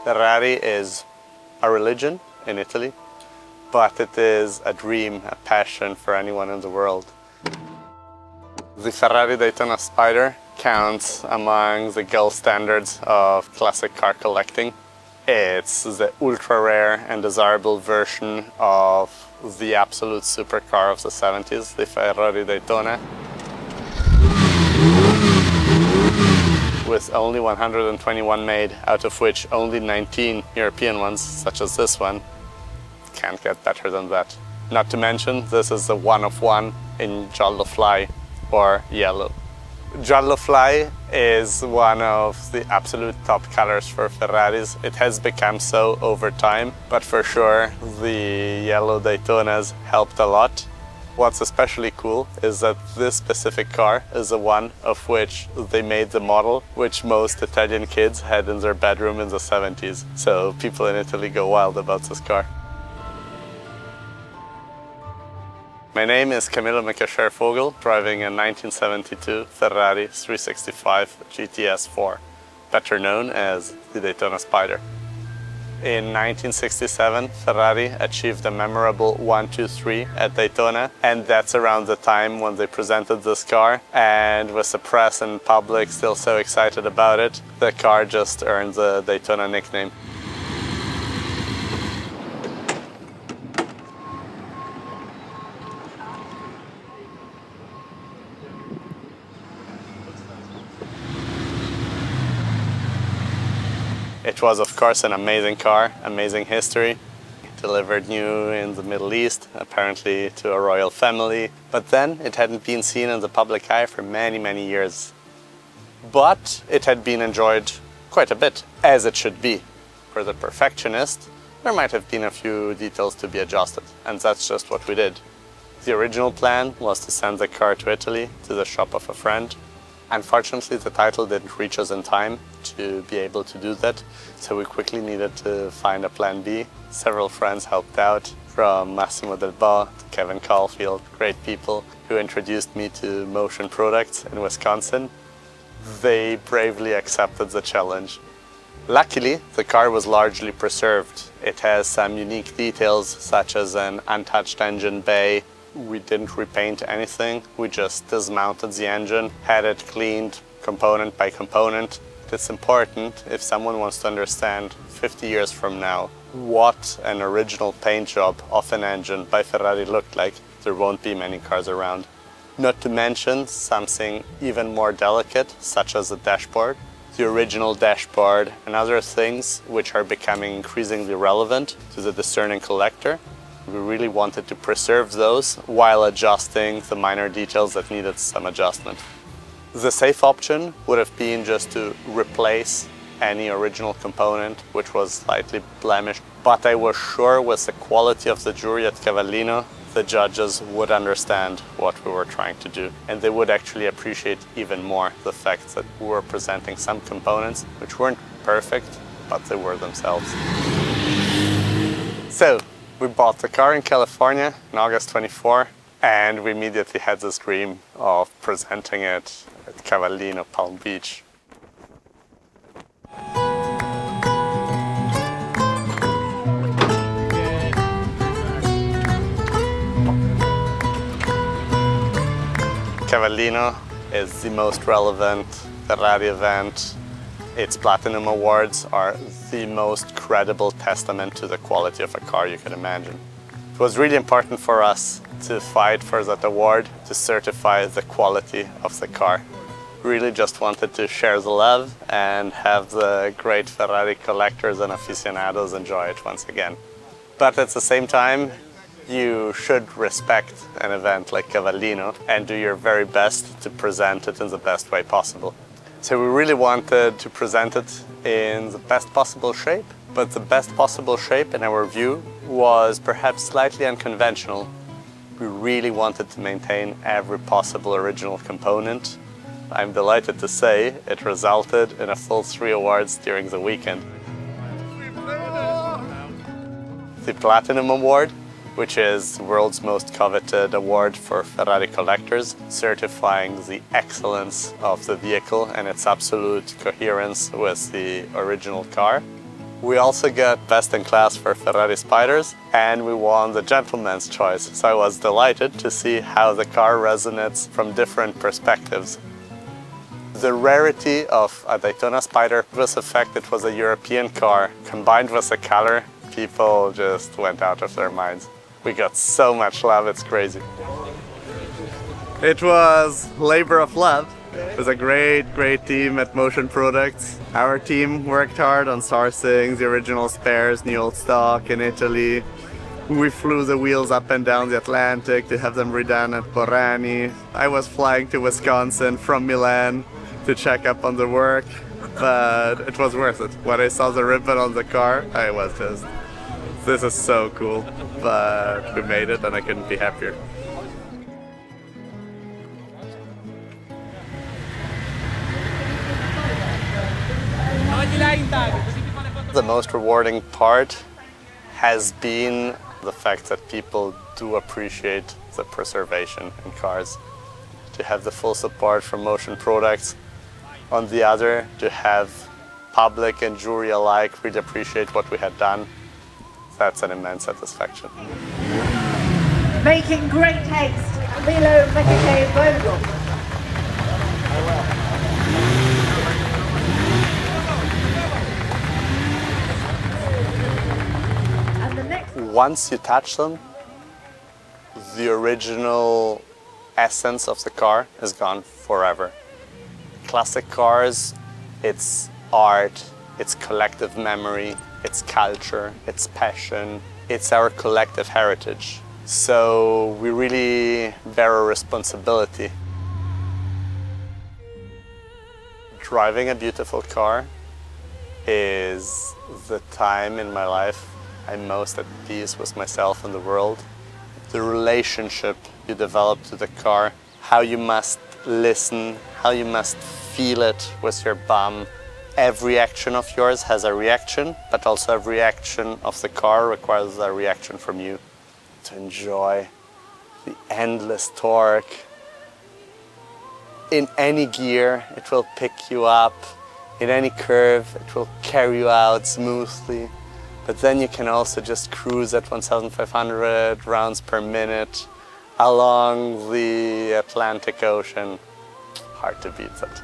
Ferrari is a religion in Italy, but it is a dream, a passion for anyone in the world. The Ferrari Daytona Spyder counts among the gold standards of classic car collecting. It's the ultra rare and desirable version of the absolute supercar of the 70s, the Ferrari Daytona. With only 121 made, out of which only 19 European ones, such as this one. Can't get better than that. Not to mention, this is the one of one in Giallo Fly, or yellow. Giallo Fly is one of the absolute top colors for Ferraris. It has become so over time, but for sure the yellow Daytonas helped a lot. What's especially cool is that this specific car is the one of which they made the model which most Italian kids had in their bedroom in the 70s. So people in Italy go wild about this car. My name is Camillo Mekacher-Vogel, driving a 1972 Ferrari 365 GTS4, better known as the Daytona Spyder. In 1967, Ferrari achieved a memorable 1-2-3 at Daytona, and that's around the time when they presented this car, and with the press and public still so excited about it, the car just earned the Daytona nickname. It was, of course, an amazing car, amazing history. Delivered new in the Middle East, apparently to a royal family. But then it hadn't been seen in the public eye for many, many years. But it had been enjoyed quite a bit, as it should be. For the perfectionist, there might have been a few details to be adjusted, and that's just what we did. The original plan was to send the car to Italy, to the shop of a friend. Unfortunately, the title didn't reach us in time to be able to do that, so we quickly needed to find a plan B. Several friends helped out, from Massimo Del Bo to Kevin Caulfield, great people who introduced me to motion products in Wisconsin. They bravely accepted the challenge. Luckily, the car was largely preserved. It has some unique details, such as an untouched engine bay. We didn't repaint anything, we just dismounted the engine, had it cleaned component by component. It's important if someone wants to understand 50 years from now what an original paint job of an engine by Ferrari looked like. There won't be many cars around. Not to mention something even more delicate, such as the dashboard. The original dashboard and other things which are becoming increasingly relevant to the discerning collector. We really wanted to preserve those while adjusting the minor details that needed some adjustment. The safe option would have been just to replace any original component which was slightly blemished, but I was sure with the quality of the jury at Cavallino, the judges would understand what we were trying to do, and they would actually appreciate even more the fact that we were presenting some components which weren't perfect, but they were themselves. So, we bought the car in California in August 24, and we immediately had this dream of presenting it at Cavallino, Palm Beach. Cavallino is the most relevant Ferrari event. Its Platinum Awards are the most credible testament to the quality of a car you can imagine. It was really important for us to fight for that award, to certify the quality of the car. Really just wanted to share the love and have the great Ferrari collectors and aficionados enjoy it once again. But at the same time, you should respect an event like Cavallino and do your very best to present it in the best way possible. So we really wanted to present it in the best possible shape, but the best possible shape, in our view, was perhaps slightly unconventional. We really wanted to maintain every possible original component. I'm delighted to say it resulted in a full 3 awards during the weekend. The Platinum Award, which is the world's most coveted award for Ferrari collectors, certifying the excellence of the vehicle and its absolute coherence with the original car. We also got best in class for Ferrari Spyders, and we won the gentleman's choice. So I was delighted to see how the car resonates from different perspectives. The rarity of a Daytona Spyder was the fact it was a European car. Combined with the color, people just went out of their minds. We got so much love, it's crazy. It was labor of love. It was a great team at Motion Products. Our team worked hard on sourcing the original spares, new old stock in Italy. We flew the wheels up and down the Atlantic to have them redone at Borani. I was flying to Wisconsin from Milan to check up on the work, but it was worth it. When I saw the ribbon on the car, I was just, this is so cool. But we made it and I couldn't be happier. The most rewarding part has been the fact that people do appreciate the preservation in cars. To have the full support from Motion Products. On the other, to have public and jury alike really appreciate what we had done. That's an immense satisfaction. Making great haste, Camillo Mekacher-Vogel. Once you touch them, the original essence of the car is gone forever. Classic cars, it's art, it's collective memory, it's culture, it's passion, it's our collective heritage. So we really bear a responsibility. Driving a beautiful car is the time in my life I'm most at peace with myself and the world. The relationship you develop to the car, how you must listen, how you must feel it with your bum. Every action of yours has a reaction, but also every action of the car requires a reaction from you. To enjoy the endless torque. In any gear, it will pick you up. In any curve, it will carry you out smoothly. But then you can also just cruise at 1,500 rounds per minute along the Atlantic Ocean. Hard to beat that.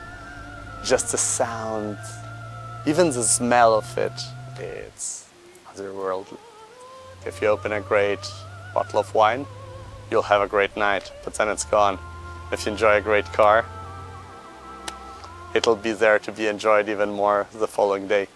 Just the sound, even the smell of it, it's otherworldly. If you open a great bottle of wine, you'll have a great night, but then it's gone. If you enjoy a great car, it'll be there to be enjoyed even more the following day.